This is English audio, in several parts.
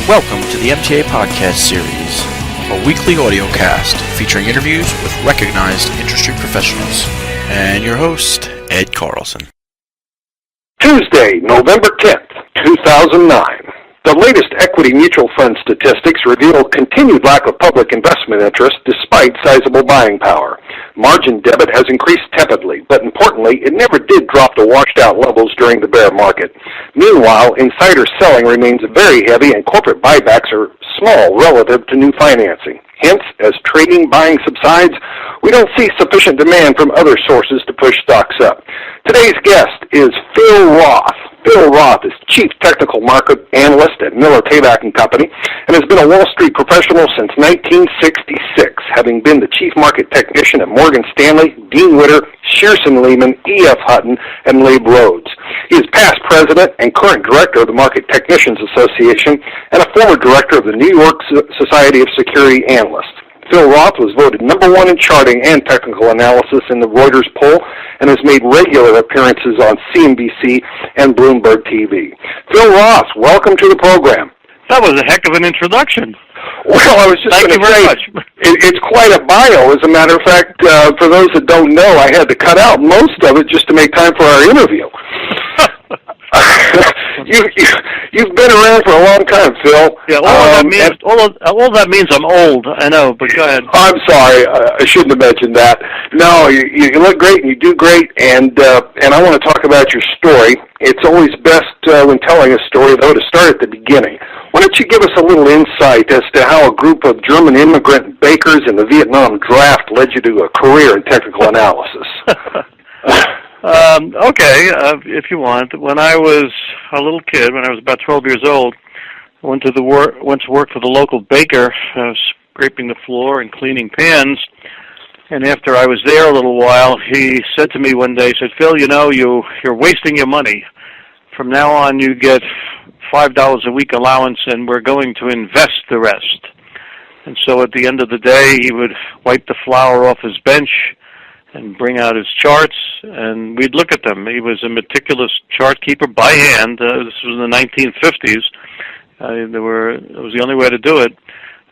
Welcome to the MTA Podcast Series, a weekly audio cast featuring interviews with recognized industry professionals. And your host, Ed Carlson. Tuesday, November 10th, 2009. The latest equity mutual fund statistics reveal continued lack of public investment interest despite sizable buying power. Margin debit has increased tepidly, but importantly, it never did drop to washed-out levels during the bear market. Meanwhile, insider selling remains very heavy and corporate buybacks are small relative to new financing. Hence, as trading buying subsides, we don't see sufficient demand from other sources to push stocks up. Today's guest is Phil Roth. Phil Roth is Chief Technical Market Analyst at Miller Tabak Co. and has been a Wall Street professional since 1966, having been the Chief Market Technician at Morgan Stanley, Dean Witter, Shearson Lehman, E.F. Hutton, and Loeb Rhodes. He is past president and current director of the Market Technicians Association and a former director of the New York Society of Security Analysts. Phil Roth was voted number one in charting and technical analysis in the Reuters poll and has made regular appearances on CNBC and Bloomberg TV. Phil Roth, welcome to the program. That was a heck of an introduction. Well, I was just going to say, it's quite a bio. As a matter of fact, for those that don't know, I had to cut out most of it just to make time for our interview. You've been around for a long time, Phil. Yeah, all that means I'm old. I know, but go ahead. I'm sorry, I shouldn't have mentioned that. No, you look great and you do great, and I want to talk about your story. It's always best when telling a story, though, to start at the beginning. Why don't you give us a little insight as to how a group of German immigrant bakers in the Vietnam draft led you to a career in technical analysis? Okay, if you want. When I was a little kid, when I was about 12 years old, I went to work for the local baker, scraping the floor and cleaning pans. And after I was there a little while, he said to me one day, he said, "Phil, you know, you're wasting your money. From now on, you get $5 a week allowance, and we're going to invest the rest." And so at the end of the day, he would wipe the flour off his bench and bring out his charts, and we'd look at them. He was a meticulous chart keeper by hand. This was in the 1950s. It was the only way to do it.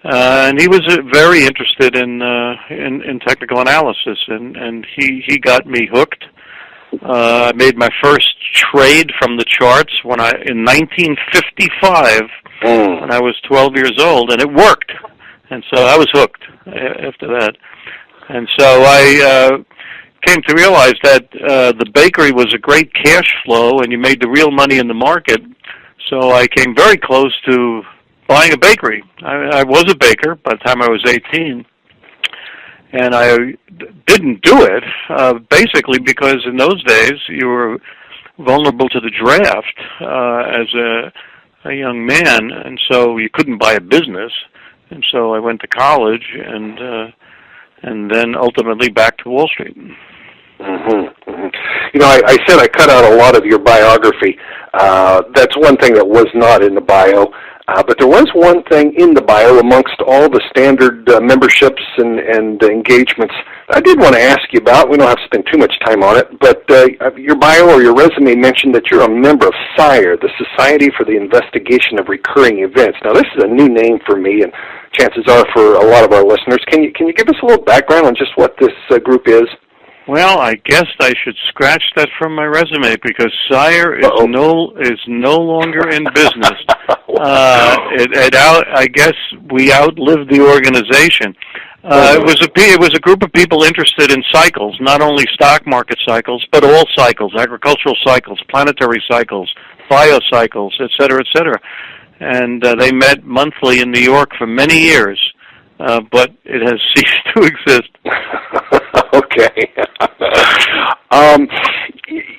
And he was very interested in technical analysis, and he got me hooked. I made my first trade from the charts in 1955 when I was 12 years old, and it worked. And so I was hooked after that. And so I came to realize that the bakery was a great cash flow, and you made the real money in the market. So I came very close to buying a bakery. I was a baker by the time I was 18, and I didn't do it, basically because in those days you were vulnerable to the draft as a young man, and so you couldn't buy a business. And so I went to college and then ultimately back to Wall Street. Mm-hmm. Mm-hmm. You know, I said I cut out a lot of your biography. That's one thing that was not in the bio. But there was one thing in the bio amongst all the standard memberships and engagements I did want to ask you about. We don't have to spend too much time on it, but your bio or your resume mentioned that you're a member of SIRE, the Society for the Investigation of Recurring Events. Now, this is a new name for me, and chances are for a lot of our listeners. Can you give us a little background on just what this group is? Well, I guess I should scratch that from my resume because SIRE is no longer in business. I guess we outlived the organization. It was a group of people interested in cycles, not only stock market cycles, but all cycles, agricultural cycles, planetary cycles, biocycles, et cetera, et cetera. And they met monthly in New York for many years, but it has ceased to exist. Okay.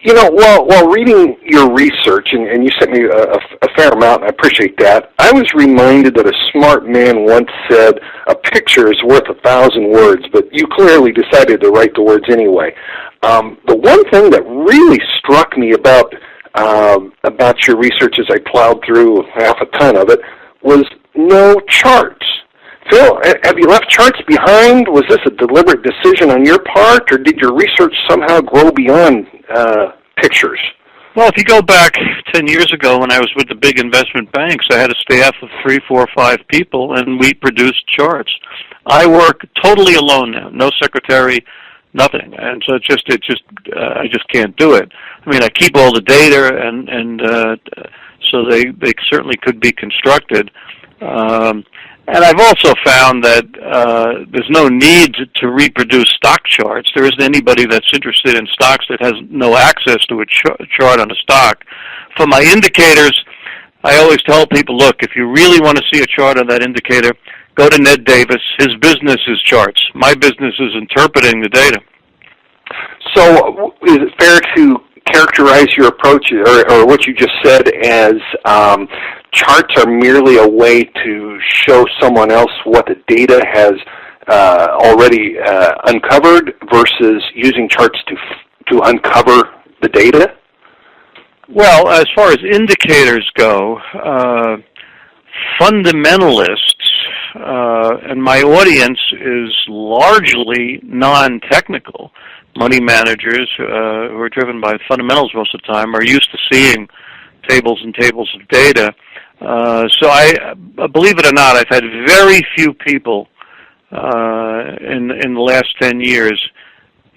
You know, while reading your research, and you sent me a fair amount, and I appreciate that, I was reminded that a smart man once said, "A picture is worth 1,000 words," but you clearly decided to write the words anyway. The one thing that really struck me about your research as I plowed through half a ton of it was no charts. Phil, have you left charts behind? Was this a deliberate decision on your part, or did your research somehow grow beyond pictures? Well, if you go back 10 years ago when I was with the big investment banks, I had a staff of 3, 4, 5 people, and we produced charts. I work totally alone now, no secretary, nothing, and so I just can't do it. I mean, I keep all the data, and so they certainly could be constructed. And I've also found that there's no need to reproduce stock charts. There isn't anybody that's interested in stocks that has no access to a chart on a stock. For my indicators, I always tell people, look, if you really want to see a chart on that indicator, go to Ned Davis. His business is charts. My business is interpreting the data. So is it fair to characterize your approach or what you just said as charts are merely a way to show someone else what the data has already uncovered versus using charts to uncover the data? Well, as far as indicators go, fundamentalists, and my audience is largely non-technical. Money managers who are driven by fundamentals most of the time are used to seeing tables and tables of data. So I believe it or not, I've had very few people in the last 10 years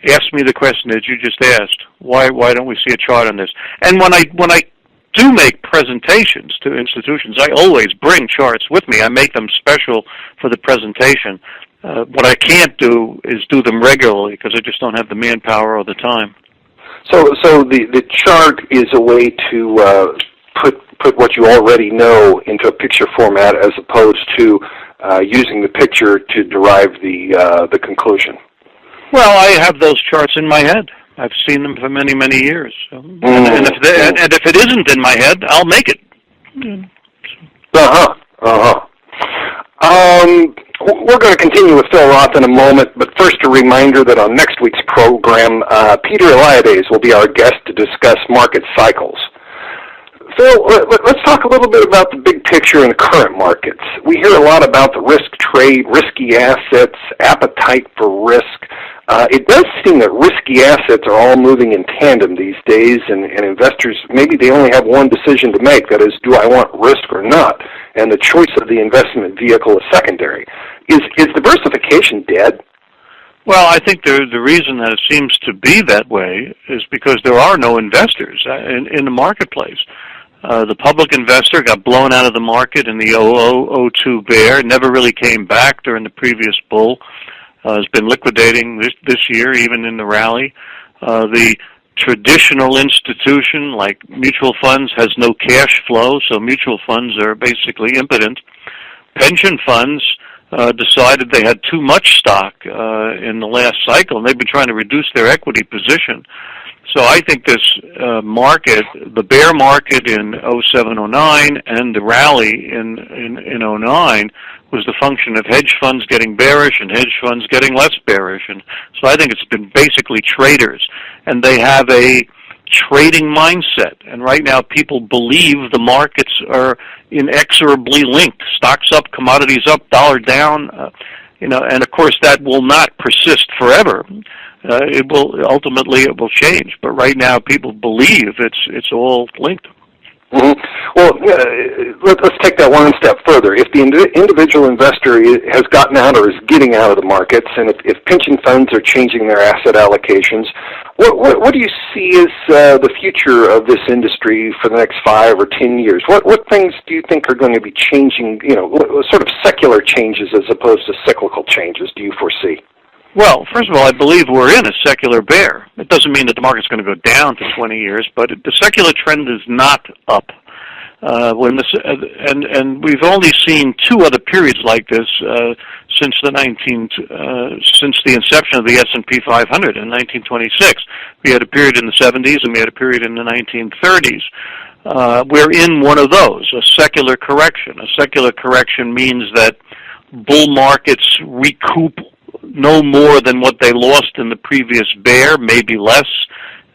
ask me the question that you just asked. Why don't we see a chart on this? And when I do make presentations to institutions, I always bring charts with me. I make them special for the presentation. What I can't do is do them regularly because I just don't have the manpower or the time. So the chart is a way to put what you already know into a picture format as opposed to using the picture to derive the conclusion. Well, I have those charts in my head. I've seen them for many, many years. And if it isn't in my head, I'll make it. We're going to continue with Phil Roth in a moment, but first a reminder that on next week's program, Peter Eliades will be our guest to discuss market cycles. Phil, let's talk a little bit about the big picture in the current markets. We hear a lot about the risk trade, risky assets, appetite for risk. It does seem that risky assets are all moving in tandem these days, and investors, maybe they only have one decision to make, that is, do I want risk or not? And the choice of the investment vehicle is secondary. Is diversification dead? Well, I think the reason that it seems to be that way is because there are no investors in the marketplace. The public investor got blown out of the market in the 2002 bear, never really came back during the previous bull. Has been liquidating this year, even in the rally. The traditional institution, like mutual funds, has no cash flow, so mutual funds are basically impotent. Pension funds decided they had too much stock in the last cycle, and they've been trying to reduce their equity position. So I think this market, the bear market in 07-09 and the rally in 09, was the function of hedge funds getting bearish and hedge funds getting less bearish. And so I think it's been basically traders, and they have a trading mindset. And right now people believe the markets are inexorably linked. Stocks up, commodities up, dollar down, and of course that will not persist forever. It will change, but right now people believe it's all linked. Mm-hmm. Well, let's take that one step further. If the individual investor has gotten out or is getting out of the markets, and if pension funds are changing their asset allocations, what do you see as the future of this industry for the next 5 or 10 years? What things do you think are going to be changing? What sort of secular changes as opposed to cyclical changes do you foresee? Well, first of all, I believe we're in a secular bear. It doesn't mean that the market's going to go down for 20 years, but the secular trend is not up. And we've only seen 2 other periods like this since the inception of the S&P 500 in 1926. We had a period in the 70s and we had a period in the 1930s. We're in one of those, a secular correction. A secular correction means that bull markets recoup no more than what they lost in the previous bear, maybe less,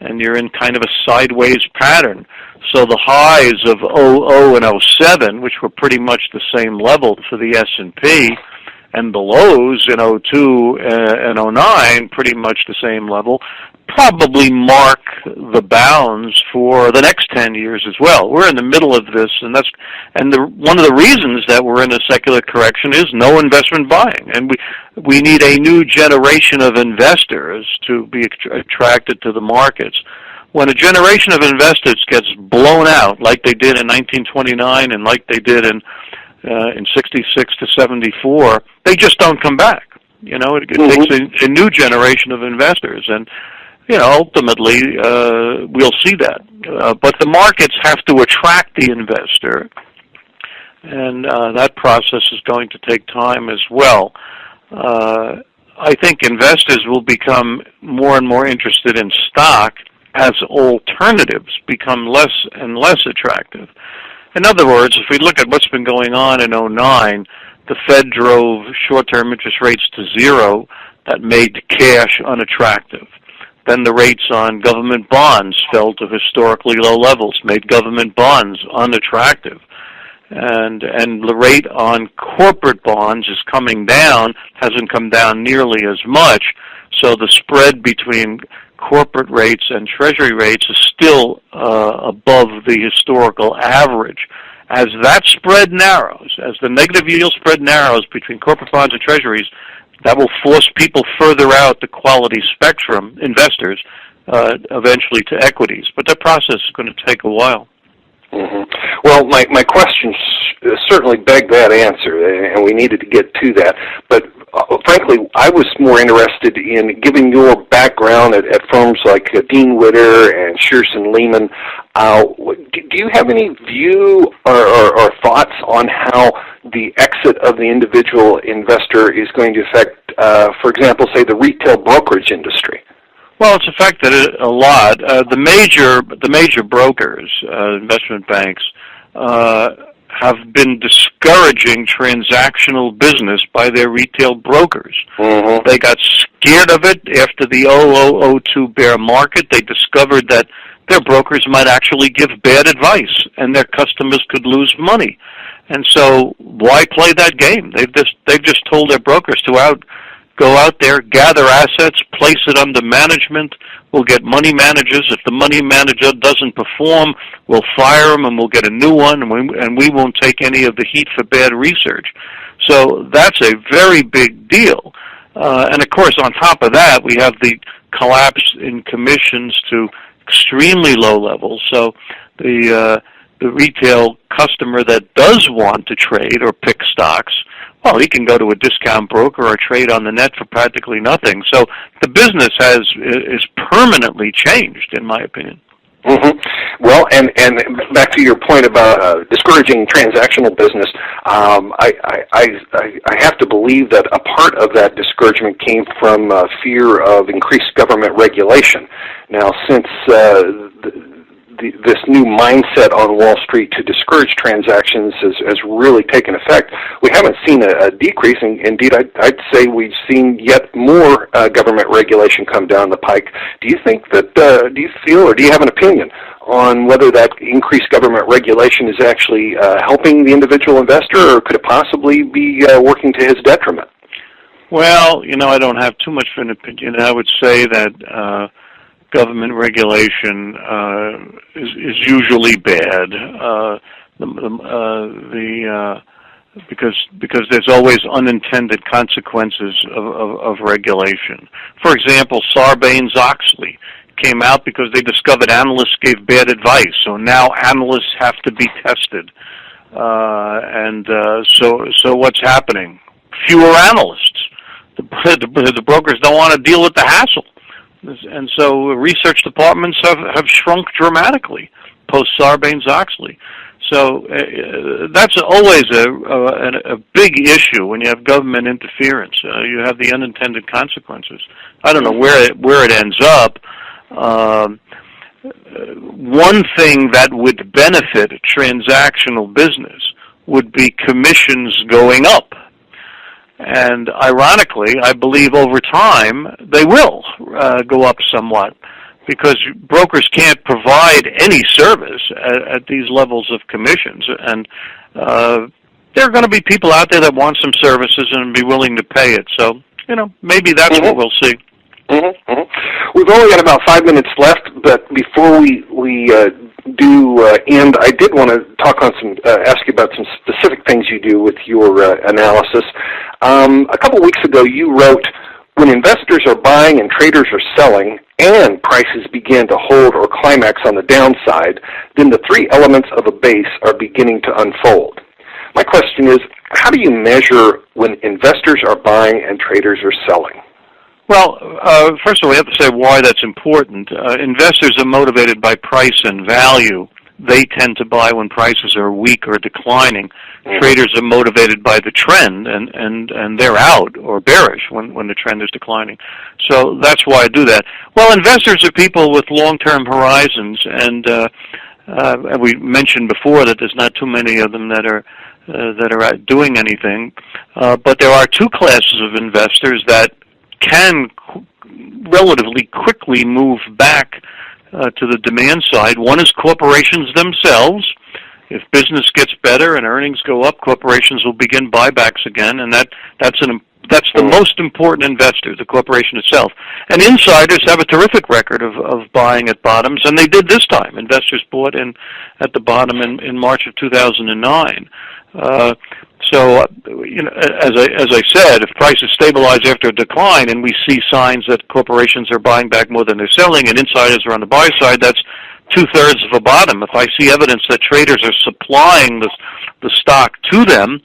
and you're in kind of a sideways pattern. So the highs of 00 and 07, which were pretty much the same level for the S&P, and the lows in '02 and '09, pretty much the same level, probably mark the bounds for the next 10 years as well. We're in the middle of this, and one of the reasons that we're in a secular correction is no investment buying, and we need a new generation of investors to be attracted to the markets. When a generation of investors gets blown out, like they did in 1929 and like they did in 66 to 74, they just don't come back. It takes a new generation of investors, and ultimately we'll see that. But the markets have to attract the investor, and that process is going to take time as well. I think investors will become more and more interested in stock as alternatives become less and less attractive. In other words, if we look at what's been going on in '09, the Fed drove short-term interest rates to zero. That made cash unattractive. Then the rates on government bonds fell to historically low levels, made government bonds unattractive. And the rate on corporate bonds is coming down, hasn't come down nearly as much, so the spread between corporate rates and treasury rates is still above the historical average. As that spread narrows, as the negative yield spread narrows between corporate bonds and treasuries, that will force people further out the quality spectrum, investors, eventually to equities. But that process is going to take a while. Mm-hmm. Well, my questions certainly beg that answer, and we needed to get to that. But frankly, I was more interested in, given your background at firms like Dean Witter and Shearson Lehman, do you have any view or thoughts on how the exit of the individual investor is going to affect, for example, say the retail brokerage industry? Well, it's affected a lot. The major brokers, investment banks, have been discouraging transactional business by their retail brokers. Mm-hmm. They got scared of it after the 2002 bear market. They discovered that their brokers might actually give bad advice and their customers could lose money. And so why play that game? They've just told their brokers to go out there, gather assets, place it under management. We'll get money managers. If the money manager doesn't perform, we'll fire him and we'll get a new one, and we won't take any of the heat for bad research. So that's a very big deal. And of course, on top of that, we have the collapse in commissions to extremely low levels. So the retail customer that does want to trade or pick stocks, well, he can go to a discount broker or trade on the net for practically nothing. So the business is permanently changed, in my opinion. Mm-hmm. Well, and back to your point about discouraging transactional business, I have to believe that a part of that discouragement came from fear of increased government regulation. Now, since this new mindset on Wall Street to discourage transactions has really taken effect, we haven't seen a decrease. Indeed, I'd say we've seen yet more government regulation come down the pike. Do you think that, do you feel, or do you have an opinion on whether that increased government regulation is actually helping the individual investor, or could it possibly be working to his detriment? Well, I don't have too much of an opinion. I would say that government regulation is usually bad, because there's always unintended consequences of regulation. For example, Sarbanes-Oxley came out because they discovered analysts gave bad advice, so now analysts have to be tested. So what's happening? Fewer analysts. The brokers don't want to deal with the hassle. And so research departments have shrunk dramatically post-Sarbanes-Oxley. So that's always a big issue when you have government interference. You have the unintended consequences. I don't know where it ends up. One thing that would benefit transactional business would be commissions going up. And ironically, I believe over time they will go up somewhat, because brokers can't provide any service at these levels of commissions. And there are going to be people out there that want some services and be willing to pay it. So, maybe that's what we'll see. We've only got about 5 minutes left, but before we do end, I did want to ask you about some specific things you do with your analysis. A couple weeks ago, you wrote, when investors are buying and traders are selling, and prices begin to hold or climax on the downside, then the three elements of a base are beginning to unfold. My question is, how do you measure when investors are buying and traders are selling? Well, first of all, we have to say why that's important. Investors are motivated by price and value. They tend to buy when prices are weak or declining. Traders are motivated by the trend, and they're out or bearish when the trend is declining. So that's why I do that. Well, investors are people with long-term horizons, and we mentioned before that there's not too many of them that are out doing anything. But there are two classes of investors that can relatively quickly move back to the demand side. One is corporations themselves. If business gets better and earnings go up, corporations will begin buybacks again, and that's the most important investor, the corporation itself. And insiders have a terrific record of buying at bottoms, and they did this time. Investors bought in at the bottom in March of 2009. So, as I said, if prices stabilize after a decline and we see signs that corporations are buying back more than they're selling and insiders are on the buy side, that's two-thirds of a bottom. If I see evidence that traders are supplying the stock to them,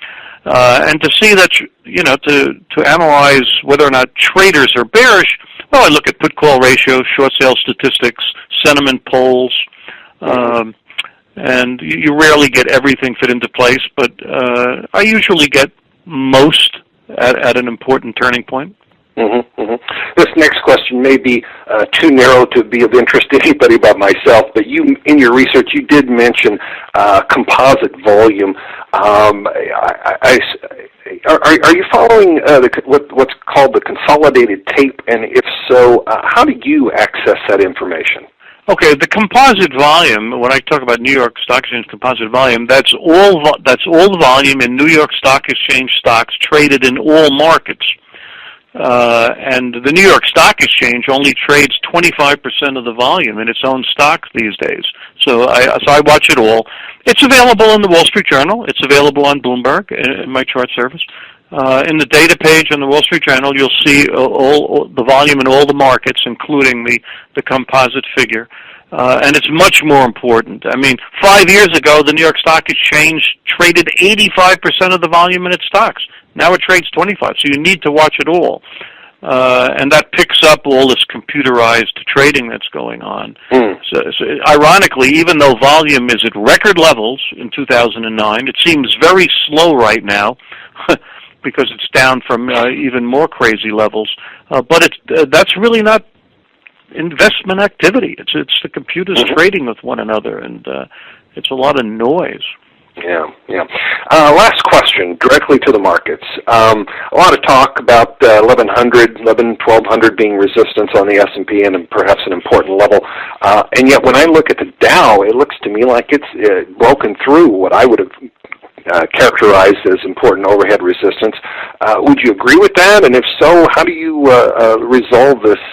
and to see that, to analyze whether or not traders are bearish, well, I look at put-call ratios, short sale statistics, sentiment polls, and you rarely get everything fit into place, but I usually get most at an important turning point. This next question may be too narrow to be of interest to anybody but myself, but you, in your research, you did mention composite volume. Are you following what's called the consolidated tape, and if so, how do you access that information? Okay, the composite volume, when I talk about New York Stock Exchange composite volume, that's all the volume in New York Stock Exchange stocks traded in all markets. And the New York Stock Exchange only trades 25% of the volume in its own stocks these days. So I watch it all. It's available in the Wall Street Journal. It's available on Bloomberg in my chart service. In the data page on the Wall Street Journal, you'll see all the volume in all the markets, including the composite figure. And it's much more important. I mean, 5 years ago, the New York Stock Exchange traded 85% of the volume in its stocks. Now it trades 25%, so you need to watch it all. And that picks up all this computerized trading that's going on. So ironically, even though volume is at record levels in 2009, it seems very slow right now because it's down from even more crazy levels. But that's really not investment activity. It's the computers trading with one another, and it's a lot of noise. Yeah. Last question, directly to the markets. A lot of talk about 1,1200 being resistance on the S&P and perhaps an important level. And yet when I look at the Dow, it looks to me like it's broken through what I would have characterized as important overhead resistance. Would you agree with that? And if so, how do you resolve this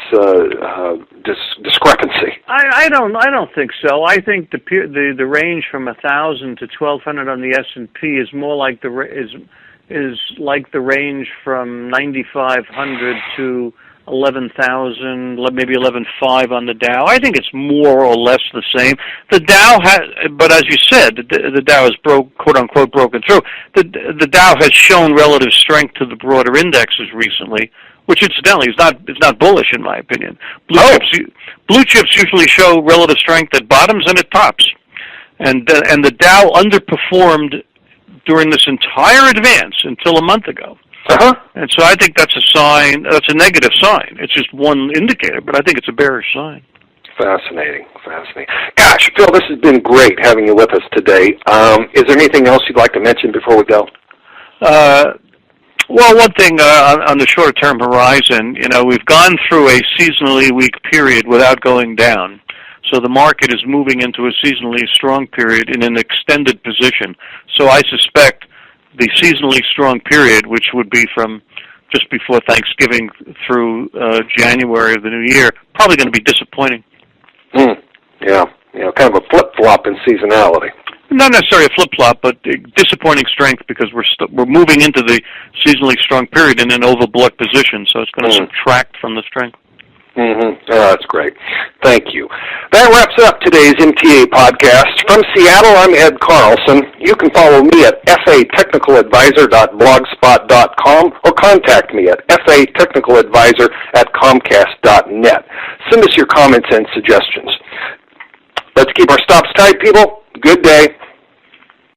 discrepancy? I don't think so. I think the range from 1,000 to 1,200 on the S&P is more like is like the range from 9,500 to 11,000, maybe 11,500 on the Dow. I think it's more or less the same. The Dow but as you said, the Dow has quote unquote broken through. The Dow has shown relative strength to the broader indexes recently, which incidentally is not bullish in my opinion. Blue chips usually show relative strength at bottoms and at tops, and the Dow underperformed during this entire advance until a month ago. And so I think that's a sign. That's a negative sign. It's just one indicator, but I think it's a bearish sign. Fascinating. Gosh, Phil, this has been great having you with us today. Is there anything else you'd like to mention before we go? Well, one thing on the short-term horizon, we've gone through a seasonally weak period without going down. So the market is moving into a seasonally strong period in an extended position. So I suspect the seasonally strong period, which would be from just before Thanksgiving through January of the new year, probably going to be disappointing. Yeah, kind of a flip-flop in seasonality. Not necessarily a flip-flop, but disappointing strength because we're moving into the seasonally strong period in an overbought position, so it's going to subtract from the strength. Oh, that's great. Thank you. That wraps up today's MTA podcast. From Seattle, I'm Ed Carlson. You can follow me at fatechnicaladvisor.blogspot.com or contact me at fatechnicaladvisor@comcast.net. Send us your comments and suggestions. Let's keep our stops tight, people. Good day.